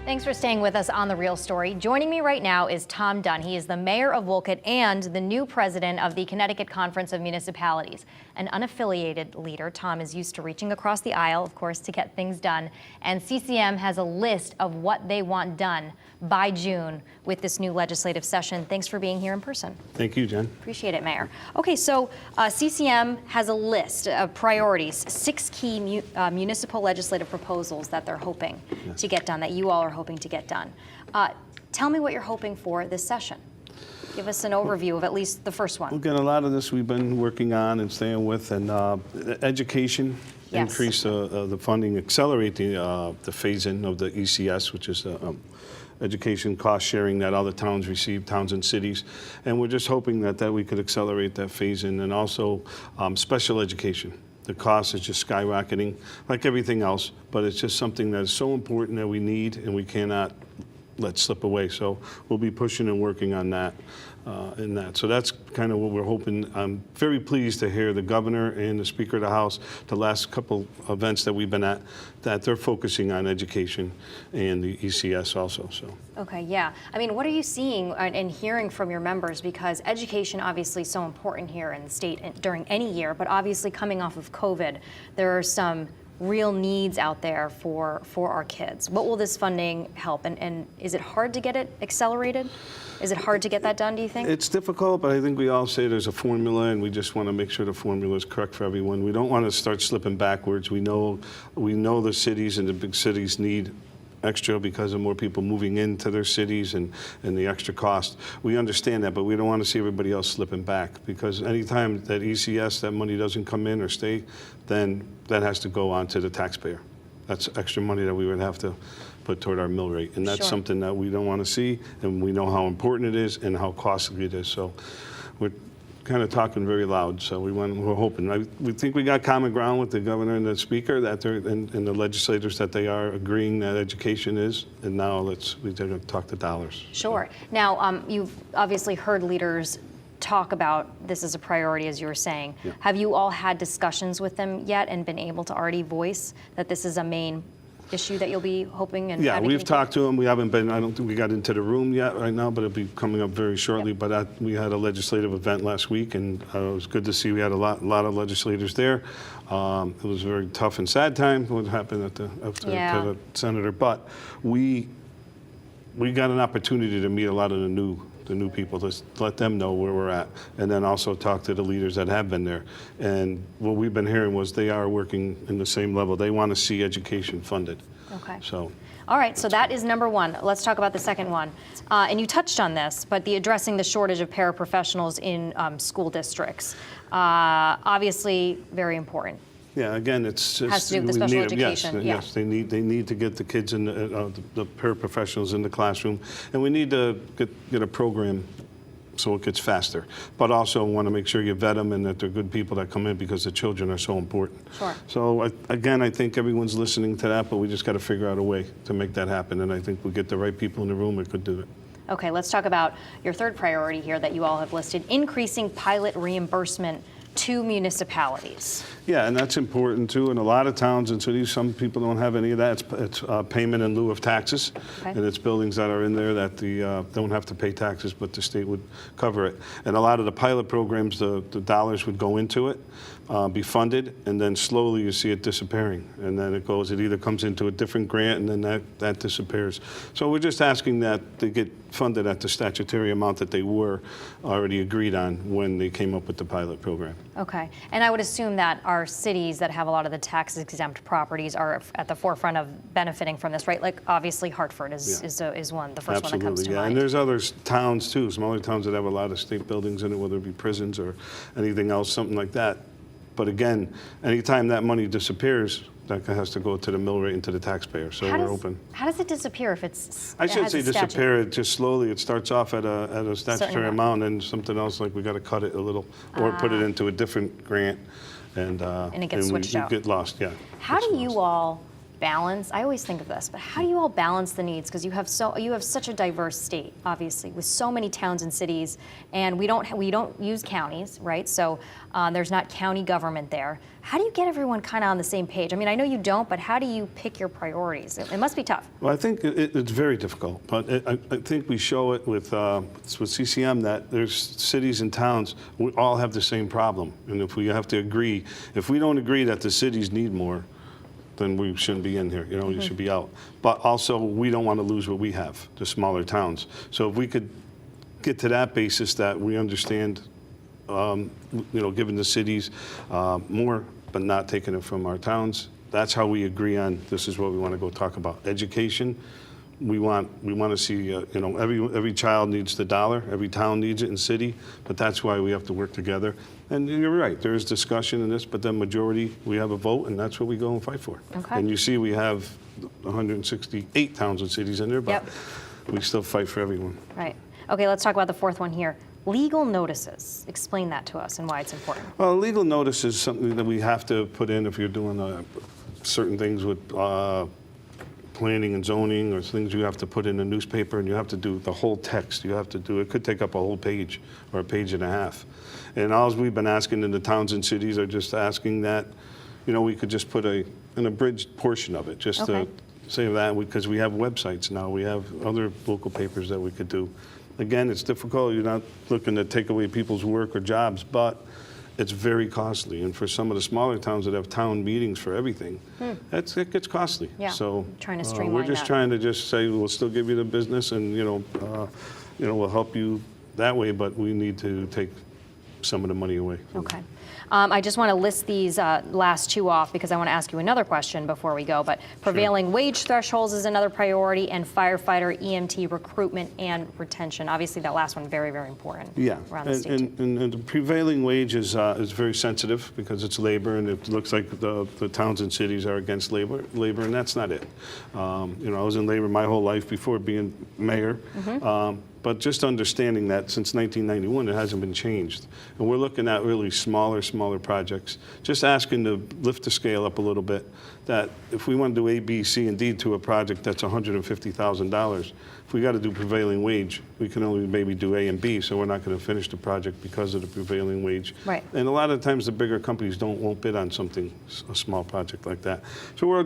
Thanks for staying with us on The Real Story. Joining me right now is Tom Dunn. He is the mayor of Wolcott and the new president of the Connecticut Conference of Municipalities. An unaffiliated leader, Tom is used to reaching across the aisle, of course, to get things done. And CCM has a list of what they want done by June with this new legislative session. Thanks for being here in person. Thank you, Jen. Appreciate it, Mayor. Okay, so CCM has a list of priorities, 6 key municipal legislative proposals that they're hoping to get done, that you all are hoping to get done. Tell me what you're hoping for this session. Give us an overview of at least the first one. Again, a lot of this we've been working on and staying with, and education, increase the funding, accelerate the phase-in of the ECS, which is education cost sharing that other towns receive, towns and cities. And we're just hoping that we could accelerate that phase-in, and also special education. The cost is just skyrocketing, like everything else, but it's just something that is so important that we need and we cannot let slip away. So we'll be pushing and working on that. So that's kind of what we're hoping. I'm very pleased to hear the governor and the Speaker of the House, the last couple events that we've been at, that they're focusing on education and the ECS also. So. Okay, yeah. I mean, what are you seeing and hearing from your members? Because education obviously is so important here in the state during any year, but obviously coming off of COVID, there are some real needs out there for our kids. What will this funding help? And is it hard to get it accelerated? Is it hard to get that done, do you think? It's difficult, but I think we all say there's a formula, and we just want to make sure the formula is correct for everyone. We don't want to start slipping backwards. We know the cities and the big cities need extra because of more people moving into their cities and the extra cost. We understand that, but we don't want to see everybody else slipping back, because anytime that ECS, that money doesn't come in or stay, then that has to go on to the taxpayer. That's extra money that we would have to put toward our mill rate. And that's something that we don't want to see, and we know how important it is and how costly it is. So we're kind of talking very loud. So we're hoping. We think we got common ground with the governor and the speaker, that they're and the legislators, that they are agreeing that education is. And now we talk the dollars. Sure. Now you've obviously heard leaders talk about this as a priority, as you were saying. Yeah. Have you all had discussions with them yet and been able to already voice that this is a main issue that you'll be hoping and yeah, we've talked to them. We haven't been, I don't think we got into the room yet right now, but it'll be coming up very shortly. Yep. But we had a legislative event last week, and it was good to see we had a lot of legislators there. It was a very tough and sad time what happened to the senator, but we got an opportunity to meet a lot of the new people, to let them know where we're at, and then also talk to the leaders that have been there. And what we've been hearing was they are working in the same level. They want to see education funded. Okay. So. All right, so that is number one. Let's talk about the second one. And you touched on this, but addressing the shortage of paraprofessionals in school districts. Obviously very important. Yeah, again, it's has to do with the special education. Yes, they need to get the kids in the paraprofessionals in the classroom, and we need to get a program so it gets faster. But also want to make sure you vet them and that they're good people that come in, because the children are so important. Sure. So again, I think everyone's listening to that, but we just got to figure out a way to make that happen. And I think we get the right people in the room, we could do it. Okay, let's talk about your third priority here that you all have listed: increasing pilot reimbursement to municipalities. Yeah, and that's important too. In a lot of towns and cities, some people don't have any of that. It's payment in lieu of taxes, and it's buildings that are in there that don't have to pay taxes, but the state would cover it. And a lot of the pilot programs, the dollars would go into it, be funded, and then slowly you see it disappearing. And then it either comes into a different grant, and then that disappears. So we're just asking that they get funded at the statutory amount that they were already agreed on when they came up with the pilot program. Okay, and I would assume that our cities that have a lot of the tax exempt properties are at the forefront of benefiting from this, right? Like obviously Hartford is one, the first one that comes to mind. And there's other towns too, smaller towns that have a lot of state buildings in it, whether it be prisons or anything else, something like that. But again, anytime that money disappears, that has to go to the mill rate and to the taxpayer. So we're open. How does it disappear if it's? I shouldn't say disappear. It just slowly. It starts off at a statutory amount, and something else, like we got to cut it a little, or put it into a different grant, and it gets switched out. Get lost. Yeah. How do you all balance? I always think of this, but how do you all balance the needs? Because you have such a diverse state, obviously, with so many towns and cities, and we don't use counties, right? So there's not county government there. How do you get everyone kind of on the same page? I mean, I know you don't, but how do you pick your priorities? It must be tough. Well, I think it's very difficult, but I think we show it with CCM that there's cities and towns, we all have the same problem. And if we have to agree, if we don't agree that the cities need more, then we shouldn't be in here, you know, you should be out. But also, we don't want to lose what we have, the smaller towns. So if we could get to that basis that we understand, you know, giving the cities more, but not taking it from our towns, that's how we agree on this is what we want to go talk about. Education, we want to see, you know, every child needs the dollar, every town needs it in city, but that's why we have to work together. And you're right, there is discussion in this, but then majority, we have a vote, and that's what we go and fight for. Okay. And you see we have 168 towns and cities in there, but we still fight for everyone. Right. Okay, let's talk about the fourth one here. Legal notices. Explain that to us and why it's important. Well, legal notice is something that we have to put in if you're doing certain things with planning and zoning, or things you have to put in a newspaper, and you have to do the whole text. You have to do it. Could take up a whole page or a page and a half. And all we've been asking in the towns and cities are just asking that, you know, we could just put an abridged portion of it, just to say that, because we have websites now. We have other local papers that we could do. Again, it's difficult. You're not looking to take away people's work or jobs, but it's very costly. And for some of the smaller towns that have town meetings for everything, it gets costly. Yeah. So trying to streamline we're just trying to just say we'll still give you the business, and you know, we'll help you that way, but we need to take some of the money away. Okay. I just want to list these last two off because I want to ask you another question before we go. But prevailing wage thresholds is another priority, and firefighter EMT recruitment and retention. Obviously, that last one very, very important. Yeah, Around the state and the prevailing wage is very sensitive because it's labor, and it looks like the towns and cities are against labor, and that's not it. You know, I was in labor my whole life before being mayor. But just understanding that since 1991, it hasn't been changed. And we're looking at really smaller projects, just asking to lift the scale up a little bit, that if we want to do A, B, C, and D to a project that's $150,000, if we got to do prevailing wage, we can only maybe do A and B, so we're not going to finish the project because of the prevailing wage. Right. And a lot of times the bigger companies won't bid on something, a small project like that. So we're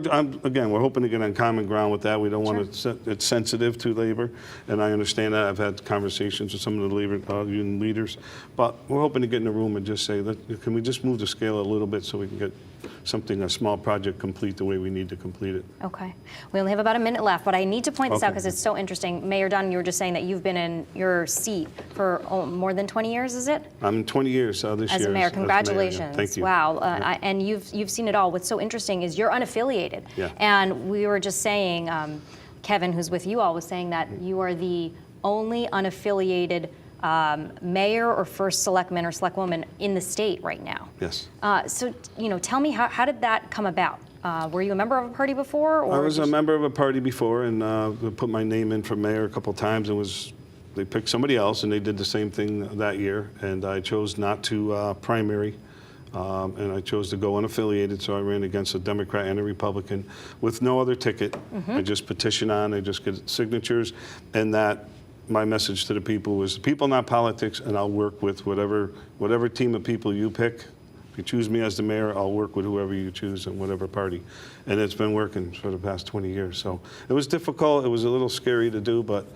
hoping to get on common ground with that. We don't want to, it's sensitive to labor, and I understand that. I've had conversations with some of the labor union leaders, but we're hoping to get in the room and just say, can we just move the scale a little bit so we can get a small project complete the way we need to complete it. Okay. We only have about a minute left, but I need to point this out because it's so interesting. Mayor Dunn, you were just saying that you've been in your seat for more than 20 years, is it? I'm 20 years this year. As a mayor, congratulations. Mayor, yeah. Thank you. Wow. And you've seen it all. What's so interesting is you're unaffiliated. Yeah. And we were just saying, Kevin, who's with you all, was saying that you are the only unaffiliated mayor or first selectman or selectwoman in the state right now. Yes. So, you know, tell me, how did that come about? Were you a member of a party before? Or I was a member of a party before, and put my name in for mayor a couple times. They picked somebody else, and they did the same thing that year, and I chose not to primary. And I chose to go unaffiliated, so I ran against a Democrat and a Republican with no other ticket. I just petition on, I just get signatures, and that my message to the people was, people, not politics, and I'll work with whatever team of people you pick. If you choose me as the mayor, I'll work with whoever you choose in whatever party. And it's been working for the past 20 years. So it was difficult, it was a little scary to do, but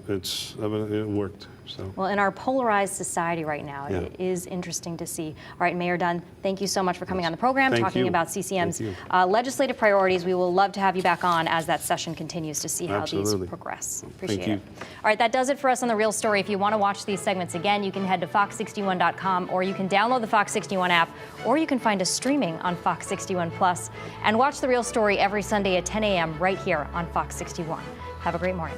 it worked. So. Well, in our polarized society right now, Yeah. it is interesting to see. All right, Mayor Dunn, thank you so much for coming on the program, talking about CCM's legislative priorities. We will love to have you back on as that session continues to see how these progress. Appreciate it. All right, that does it for us on The Real Story. If you want to watch these segments again, you can head to fox61.com, or you can download the Fox 61 app, or you can find us streaming on Fox 61 Plus, and watch The Real Story every Sunday at 10 a.m. right here on Fox 61. Have a great morning.